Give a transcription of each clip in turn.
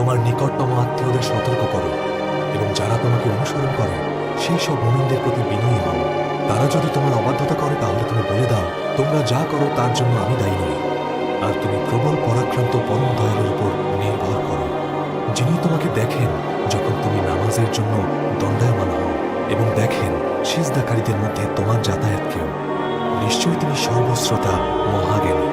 তোমার নিকটতম আত্মীয়দের সতর্ক করো এবং যারা তোমাকে অনুসরণ করে সেই সব মুমিনদের প্রতি বিনয়ী হও। তারা যদি তোমার অবাধ্যতা করে তাহলে তুমি বলে দাও, তোমরা যা করো তার জন্য আমি দায়ী নই। আর তুমি প্রবল পরাক্রান্ত পরম দয়ালুর উপর নির্ভর করো, যিনি তোমাকে দেখেন যখন তুমি নামাজের জন্য দণ্ডায়মান হও এবং দেখেন সিজদাকারীদের মধ্যে তোমার যাতায়াতকেও। নিশ্চয়ই তিনি সর্বশ্রোতা, মহাজ্ঞানী।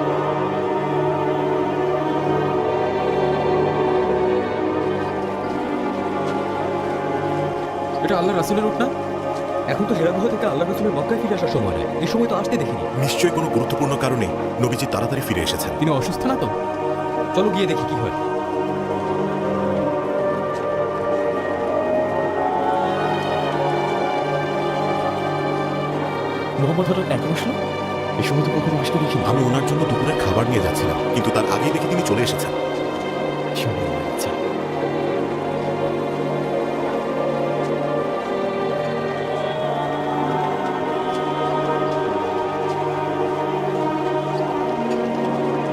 এটা আল্লাহ রাসূলের রূপ না? এখন তো হেরা গুহা থেকে আল্লাহ রাসূলের মক্কায় ফিরে আসার সময় নয়। এই সময় তো আসতে দেখিনি। নিশ্চয়ই কোনো গুরুত্বপূর্ণ কারণে নবীজি তাড়াতাড়ি ফিরে এসেছেন। তিনি অসুস্থ না তো? চলো গিয়ে দেখি কি হয়। মোহাম্মদ হঠাৎ এখন আসলো? এই সময় তো কখনো আসতে দেখিনি। আমি ওনার জন্য দুপুরের খাবার নিয়ে যাচ্ছিলাম, কিন্তু তার আগেই দেখি তিনি চলে এসেছেন। আচ্ছা,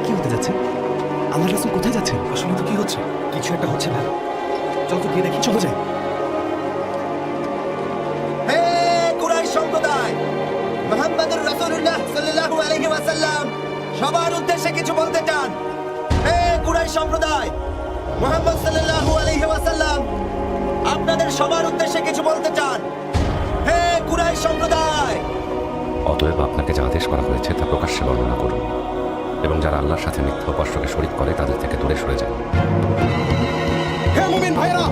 কি হতে যাচ্ছে? আল্লাহ রাসূল কোথায় যাচ্ছেন? আসলে তো কি হচ্ছে? কিছু একটা হচ্ছে ভাই। চল তো গিয়ে দেখি। চলো যাই। হে কুরাইশ সম্প্রদায়, মুহাম্মদুর রাসূলুল্লাহ সাল্লাল্লাহু আলাইহি ওয়াসাল্লাম সবার উদ্দেশ্যে কিছু বলতে চান। হে কুরাইশ সম্প্রদায়, মুহাম্মদ সাল্লাল্লাহু আলাইহি ওয়াসাল্লাম আপনাদের সবার উদ্দেশ্যে কিছু বলতে চান। হে কুরাইশ সম্প্রদায়, অতএব আপনাকে যা আদেশ করা হয়েছে তা প্রকাশ্যে বর্ণনা করুন এবং যারা আল্লাহর সাথে মিথ্যা উপাস্যকে শরীক করে তাদের থেকে দূরে সরে যায়। হে মুমিন ভাইরা,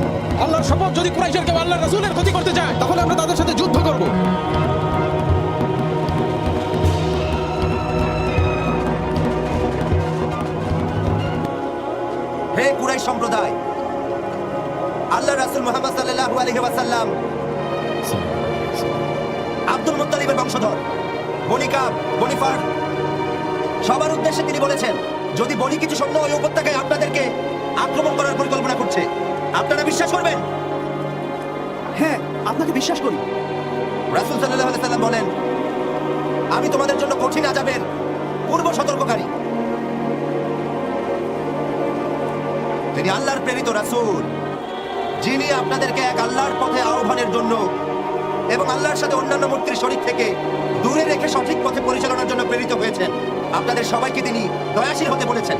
আল্লাহর শপথ, যদি কুরাইশের কেউ আল্লাহর রাসূলের ক্ষতি করতে চায় তাহলে আমরা তাদের সাথে যুদ্ধ করব। হে কুরাইশ সম্প্রদায়, আল্লাহ রাসূল মুহাম্মদ সাল্লাল্লাহু আলাইহি ওয়াসাল্লাম আব্দুল মুত্তালিবের বংশধর। বনি কাব, বনি ফার সবার উদ্দেশ্যে তিনি বলেছেন, যদি বনি কিছু সৈন্য ওই উপত্যকায় আপনাদেরকে আক্রমণ করার পরিকল্পনা করছে, আপনারা বিশ্বাস করবেন? হ্যাঁ, আপনাকে বিশ্বাস করি। রাসূল সাল্লাল্লাহু আলাইহি ওয়াসাল্লাম বলেন, আমি তোমাদের জন্য কঠিন আযাবের পূর্ব সতর্ককারী। তিনি আল্লাহর প্রেরিত রাসূল, যিনি আপনাদেরকে এক আল্লাহর পথে আহ্বানের জন্য এবং আল্লাহর সাথে অন্যান্য মূর্তির শরীক থেকে দূরে রেখে সঠিক পথে পরিচালনার জন্য প্রেরিত হয়েছেন। আপনাদের সবাইকে তিনি দয়াশীল হতে বলেছেন,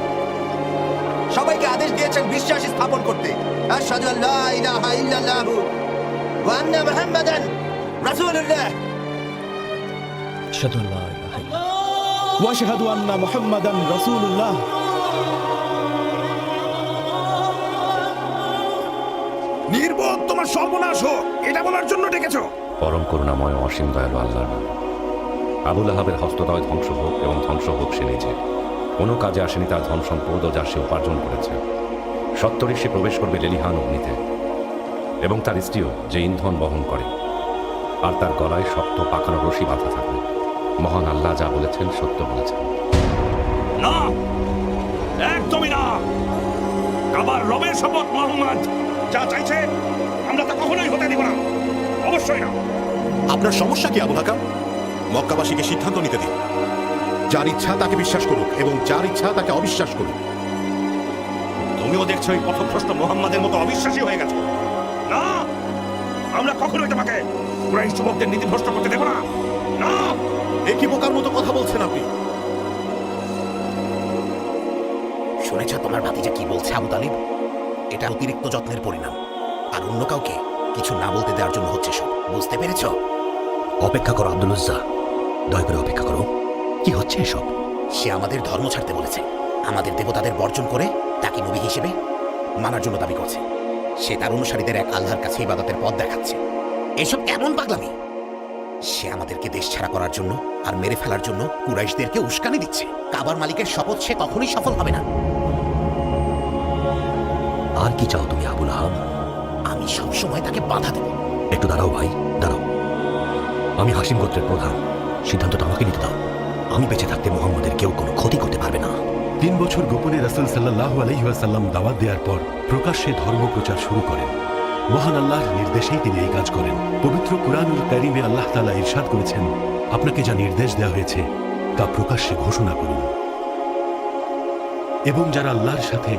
সবাইকে আদেশ দিয়েছেন বিশ্বাস স্থাপন করতে। আশহাদু আল্লা ইলাহা ইল্লাল্লাহু ওয়া আন্না মুহাম্মাদান রাসূলুল্লাহ। আশহাদু আল্লা ইলাহা ইল্লাল্লাহ ওয়া আশহাদু আন্না মুহাম্মাদান রাসূলুল্লাহ। নির্বোধ, তোমার সর্বনাশ হোক, এটা বলার জন্য ডেকেছো? পরম করুণাময় ও অসীম দয়ালু আল্লাহর নাম। আবুল আহাবের হস্তদয় ধ্বংস হোক এবং ধ্বংস হোক সে নিজে। কোনো কাজে আসেনি তার ধন সম্পদ ও যা সে উপার্জন করেছে। সত্তরই সে প্রবেশ করবে লেলিহান অগ্নিতে এবং তার স্ত্রীও, যে ইন্ধন বহন করে, আর তার গলায় শক্ত পাকানো রশি বাঁধা থাকবে। মহান আল্লাহ যা বলেছেন সত্য বলেছেন। না, একদমই না। কাবার রবের শপথ, মুহাম্মদ যা চাইছে আমরা তা কখনোই হতে দিব না, অবশ্যই না। আপনার সমস্যা কি আবু হাকাম? মক্কাবাসীকে সিদ্ধান্ত নিতে দিন। যার ইচ্ছা তাকে বিশ্বাস করুক এবং যার ইচ্ছা তাকে অবিশ্বাস করুক। তুমিও দেখছো এই পথভ্রষ্ট মুহাম্মাদের মতো অবিশ্বাসী হয়ে গেছো। না, আমরা কখনোই তোমাকে কুরাইশ যুবকদের নীতিভ্রষ্ট করতে দেব না। না, একই বোকার মতো কথা বলছেন আপনি। শুনেছ তোমার ভাতিজা কি বলছে আবু তালিব? এটা অতিরিক্ত যত্নের পরিণাম, আর অন্য কাউকে কিছু না বলতে দেওয়ার জন্য হচ্ছে সব। বুঝতে পেরেছ? অপেক্ষা করো আব্দুল উজ্জা, দয়া করে অপেক্ষা করো। কি হচ্ছে এসব? সে আমাদের ধর্ম ছাড়তে বলেছে, আমাদের দেবতাদের বর্জন করে তাকে নবী হিসেবে মানার জন্য দাবি করছে। সে তার অনুসারীদের এক আল্লাহর কাছে ইবাদতের পথ দেখাচ্ছে। এসব কেমন পাগলামি? সে আমাদেরকে দেশ ছাড়া করার জন্য আর মেরে ফেলার জন্য কুরাইশদেরকে উস্কানি দিচ্ছে। কাবার মালিকের শপথ সে কখনোই সফল হবে না। আর কি চাও তুমি আবুল আহাব? আমি সবসময় তাকে বাধা দেব। একটু দাঁড়াও ভাই, দাঁড়াও। আমি হাসিম গোত্রের প্রধান, সিদ্ধান্তটা আমাকে নিতে দাও। আমি বেঁচে থাকতে মুহাম্মদের কেউ কোনো ক্ষতি করতে পারবে না। 3 বছর গোপনে রাসূল সাল্লাল্লাহু আলাইহি ওয়াসাল্লাম দাওয়াত দেওয়ার পর প্রকাশ্যে ধর্ম প্রচার শুরু করেন। মহান আল্লাহর নির্দেশেই তিনি এই কাজ করেন। পবিত্র কুরআনুল কারীমে আল্লাহ তাআলা ইরশাদ করেছেন, আপনাকে যা নির্দেশ দেওয়া হয়েছে তা প্রকাশ্যে ঘোষণা করুন এবং যারা আল্লাহর সাথে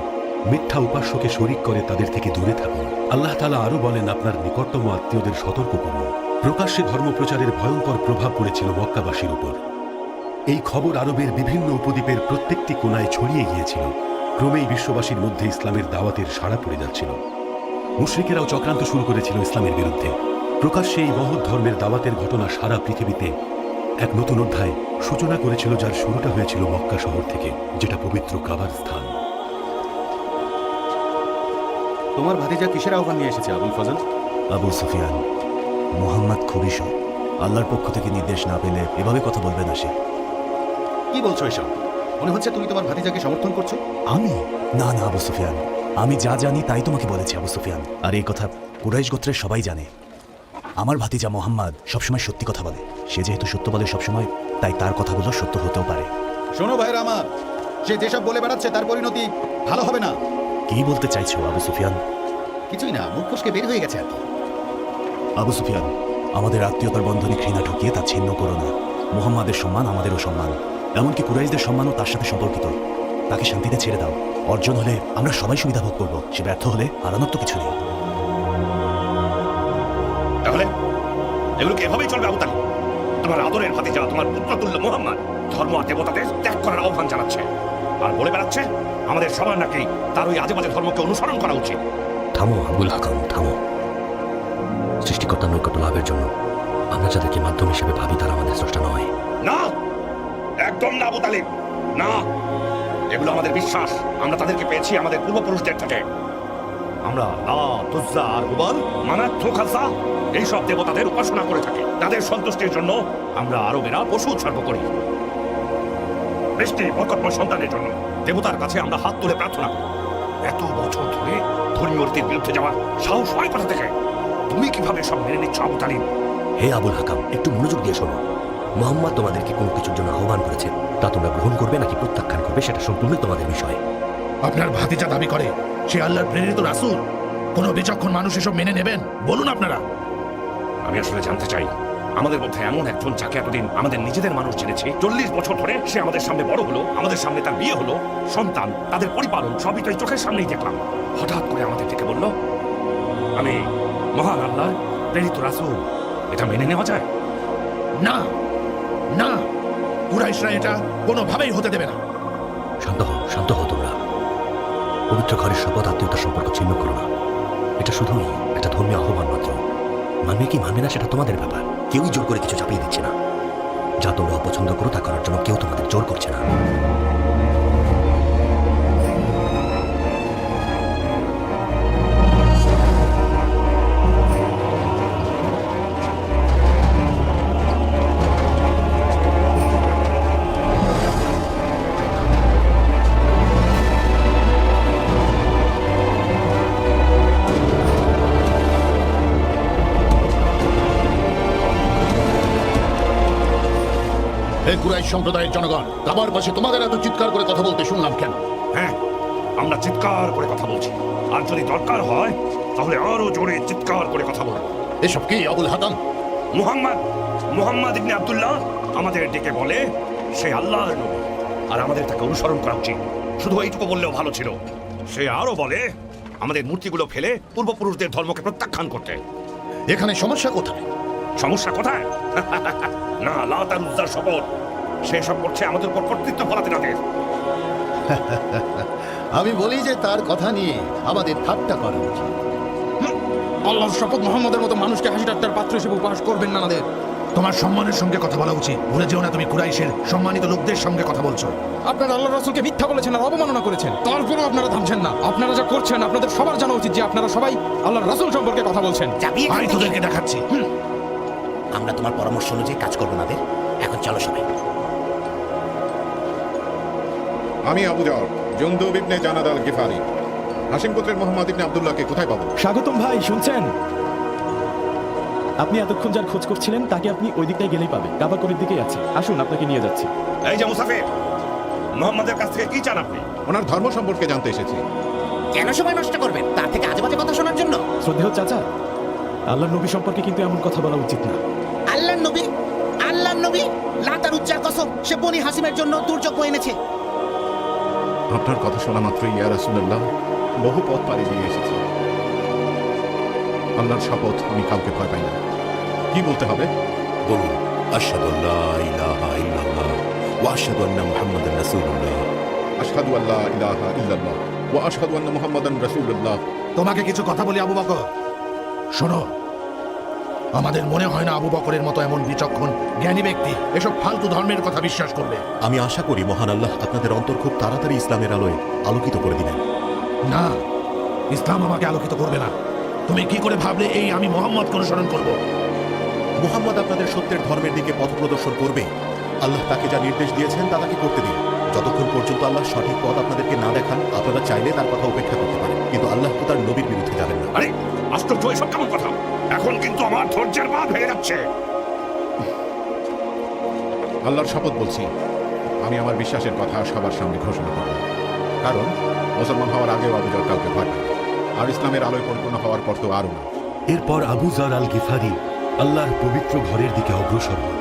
মিথ্যা উপাস্যকে শরিক করে তাদের থেকে দূরে থাকুন। আল্লাহ তাআলা আরো বলেন, আপনার নিকটতম আত্মীয়দের সতর্ক করুন। প্রকাশ্যে ধর্মপ্রচারের ভয়ঙ্কর প্রভাব পড়েছিল মক্কাবাসীর উপর। এই খবর আরবের বিভিন্ন উপদ্বীপের প্রত্যেকটি কোণায় ছড়িয়ে গিয়েছিল। ক্রমেই বিশ্ববাসীর মধ্যে ইসলামের দাওয়াতের সাড়া পড়ে যাচ্ছিল। মুশরিকেরাও চক্রান্ত শুরু করেছিল ইসলামের বিরুদ্ধে। প্রকাশ্যে এই মহৎ ধর্মের দাওয়াতের ঘটনা সারা পৃথিবীতে এক নতুন অধ্যায় সূচনা করেছিল, যার শুরুটা হয়েছিল মক্কা শহর থেকে, যেটা পবিত্র কাবার স্থান। তোমার ভাতিজা কিসের আহ্বান নিয়ে এসেছে আবুল ফজল? আবু সুফিয়ান, মোহাম্মদ খুবই সৎ। আল্লাহর পক্ষ থেকে নির্দেশ না পেলে এভাবে কথা বলবে না সে। কি বলছো এসব? মনে হচ্ছে তুমি তোমার ভাতিজাকে সমর্থন করছো। আমি? না না আবু সুফিয়ান, আমি যা জানি তাই তোমাকে বলেছি আবু সুফিয়ান। আর এই কথা কুরাইশ গোত্রের সবাই জানে। আমার ভাতিজা মোহাম্মদ সবসময় সত্যি কথা বলে। সে যেহেতু সত্য বলে সবসময়, তাই তার কথাগুলো সত্য হতেও পারে। শোনো ভাইরা আমার, সে যেসব বলে বেড়াচ্ছে তার পরিণতি ভালো হবে না। কি বলতে চাইছো আবু সুফিয়ান? কিছুই না, মুখ ফসকে বের হয়ে গেছে আর কি। আবু সুফিয়ান, আমাদের আত্মীয়তার বন্ধনে ঘৃণা ঢুকিয়ে তা ছিন্ন করো না। মুহাম্মাদের সম্মান আমাদেরও সম্মান, এমনকি কুরাইশদের সম্মানও তার সাথে সম্পর্কিত। তাকে শান্তিতে ছেড়ে দাও। অর্জন হলে আমরা সবাই সুবিধা ভোগ করবো, সে ব্যর্থ হলে হারানোর তো কিছু নেই। তাহলে এগুলো কি এভাবেই চলবে আবু তালিব? তোমার আদরের ভাতিজা, তোমার পুত্রতুল্য মুহাম্মদ ধর্ম আর দেবতাদের ত্যাগ করার আহ্বান জানাচ্ছে, আর বলে বেড়াচ্ছে আমাদের সবার নাকি তার ওই আজে বাজে ধর্মকে অনুসরণ করা উচিত। থামো আবুল হাকাম, থামো। সৃষ্টিকর্তার নৈকট্য লাভের জন্য আমরা যাদেরকে মাধ্যম হিসেবে ভাবি তারা আমাদের স্রষ্টা নয়। না, একদম না আবু তালিব, না। এগুলো আমাদের বিশ্বাস। আমরা তাদেরকে পেয়েছি আমাদের পূর্বপুরুষদের থেকে। আমরা লাত, উজ্জা আর হুবল, মানাত, থুকাসা এইসব দেবতাদের উপাসনা করে থাকি। তাদের সন্তুষ্টির জন্য আমরা আরবেরা পশু উৎসর্গ করি। বৃষ্টি, বরকতময় সন্তানের জন্য দেবতার কাছে আমরা হাত তুলে প্রার্থনা করি। এত বছর ধরে ধর্মীয় রীতির বিরুদ্ধে যাওয়ার সাহস হয় কোথা থেকে? তুমি কিভাবে সব মেনে নিচ্ছ আবু তালিব? হে আবুল হাকাম, একটু মনোযোগ দিয়ে শোনো। মোহাম্মদ তোমাদেরকে কোনো কিছুর জন্য আহ্বান করেছে, তা তোমরা গ্রহণ করবে নাকি প্রত্যাখ্যান করবে সেটা সম্পূর্ণ তোমাদের বিষয়। আপনার ভাতিজা দাবি করে সে আল্লাহর প্রেরিত রাসূল। কোন বিচক্ষণ মানুষ এসব মেনে নেবেন? বলুন আপনারা। আমি আসলে জানতে চাই, আমাদের মধ্যে এমন একজন যাকে এতদিন আমাদের নিজেদের মানুষ জেনেছি, 40 বছর ধরে সে আমাদের সামনে বড় হলো, আমাদের সামনে তার বিয়ে হলো, সন্তান, তাদের পরিপালন সবই তো এই চোখের সামনেই দেখলাম। হঠাৎ করে আমাদের থেকে বলল আমি মহান আল্লাহর প্রেরিত রাসূল। এটা মেনে নেওয়া যায়? না, না, কুরাইশরা এটা কোনোভাবেই হতে দেবে না। শান্ত হও তোমরা। পবিত্র ঘরের শপথ আত্মীয়তার সম্পর্ক ছিন্ন করো না। এটা শুধুই একটা ধর্মীয় আহ্বান মাত্র। মানবে কি মানবে না সেটা তোমাদের ব্যাপার। কেউই জোর করে কিছু চাপিয়ে দিচ্ছে না। যা তোমরা অপছন্দ করো তা করার জন্য কেউ তোমাদের জোর করছে না। হে কুরাইশ সম্প্রদায়ের জনগণ, কাবার পাশে তোমাদের এত চিৎকার করে কথা বলতে শুনলাম কেন? হ্যাঁ, আমরা চিৎকার করে কথা বলছি, আর যদি দরকার হয় তাহলে আরো জোরে চিৎকার করে কথা বলবো। এসব কি আবুল হাকাম? মুহাম্মদ ইবনে আব্দুল্লাহ আমাদের ডেকে বলে সে আল্লাহর নবী, আর আমাদের তাকে অনুসরণ করা উচিত। শুধু এইটুকু বললেও ভালো ছিল। সে আরো বলে আমাদের মূর্তিগুলো ফেলে পূর্বপুরুষদের ধর্মকে প্রত্যাখ্যান করতে। এখানে সমস্যা কোথায়? সমস্যা কোথায়? না, লাত আর উজ্জার শপথ সেসব করছে আমাদের উপর কর্তৃত্ব ফলাতে তাদের। আমি বলি যে তার কথা নিয়ে আমাদের ঠাট্টা করা উচিত। আল্লাহর শপথ, মোহাম্মদের মতো মানুষকে হাসি ঠাট্টার পাত্র হিসেবে উপহাস করবেন না আমাদের। তোমার সম্মানের সঙ্গে কথা বলা উচিত। ভুলে যেও না তুমি কুরাইশের সম্মানিত লোকদের সঙ্গে কথা বলছো। আপনারা আল্লাহ রাসূলকে মিথ্যা বলেছেন আর অবমাননা করেছেন, তারপরেও আপনারা থামছেন না। আপনারা যা করছেন আপনাদের সবার জানা উচিত যে আপনারা সবাই আল্লাহর রাসূল সম্পর্কে কথা বলছেন। আমি তোদেরকে দেখাচ্ছি। আমরা তোমার পরামর্শ অনুযায়ী কাজ করবো নাদের। এখন চলো সবাই। আমি আবু জার, জুনদুব ইবনে জানাদ আল গিফারি। হাশিম গোত্রের মোহাম্মদ ইবনে আব্দুল্লাহকে কোথায় পাবো? স্বাগতম ভাই, শুনছেন? আপনি এতক্ষণ যার খোঁজ করছিলেন তাকে আপনি ওই দিকটায় গেলেই পাবেন। কাবাকরের দিকেই আছে। আসুন, আপনাকে নিয়ে যাচ্ছি। এই যে মুসাফির, মুহাম্মদের কাছ থেকে কি চান আপনি? ওনার ধর্ম সম্পর্কে জানতে এসেছি। কেন সময় নষ্ট করবেন তার থেকে আজে বাজে কথা শোনার জন্য? শ্রদ্ধেয় চাচা, আল্লাহর নবী সম্পর্কে কিন্তু এমন কথা বলা উচিত না। আল্লাহর নবী? আল্লাহর নবী? লাতার উচ্চার কসম, সে বনি হাসিমের জন্য দুর্যোগ বয়ে এনেছে। আপনার কথা শোনা মাত্রই ইয়া রাসূলুল্লাহ বহু পথ পাড়ি দিয়ে এসেছি। আল্লাহর শপথ, আমি কাউকে ভয় পাই না। কি বলতে হবে? বলুন, আশহাদু আল্লা ইলাহা ইল্লাল্লাহ ওয়া আশহাদু আন্না মুহাম্মাদান রাসূলুল্লাহ। আশহাদু আল্লা ইলাহা ইল্লাল্লাহ ওয়া আশহাদু আন্না মুহাম্মাদান রাসূলুল্লাহ। তোমাকে কিছু কথা বলি আবু বকর, শোনো। আমাদের মনে হয় না আবু বকরের মতো এমন বিচক্ষণ জ্ঞানী ব্যক্তি এসব ফালতু ধর্মের কথা বিশ্বাস করবে। আমি আশা করি মহান আল্লাহ আপনাদের অন্তর খুব তাড়াতাড়ি ইসলামের আলোয় আলোকিত করে দিবেন। না, ইসলাম আমাকে আলোকিত করবে না। তুমি কি করে ভাবলে এই আমি মোহাম্মদকে অনুসরণ করব? মুহাম্মদ আপনাদের সত্যের ধর্মের দিকে পথ প্রদর্শন করবে। আল্লাহ তাকে যা নির্দেশ দিয়েছেন তা তাকে করতে দিন। যতক্ষণ পর্যন্ত আল্লাহ সঠিক পথ আপনাদেরকে না দেখান, আপনারা চাইলে তার কথা উপেক্ষা করতে পারেন, কিন্তু আল্লাহ তো তার নবীর বিরুদ্ধে যাবেন না। আরে আশ্চর্য, এসব কেমন কথা? এখন কিন্তু আমার ধৈর্যের বাঁধ হয়ে যাচ্ছে। আল্লাহর শপথ বলছি, আমি আমার বিশ্বাসের কথা সবার সামনে ঘোষণা করব। কারণ মুসলমান হওয়ার আগেও আবু যর কাউকে ভয় পায়, আর ইসলামের আলোয় পরিপূর্ণ হওয়ার পর তো আরও না। এরপর আবু যর আল গিফারি আল্লাহর পবিত্র ঘরের দিকে অগ্রসর হন।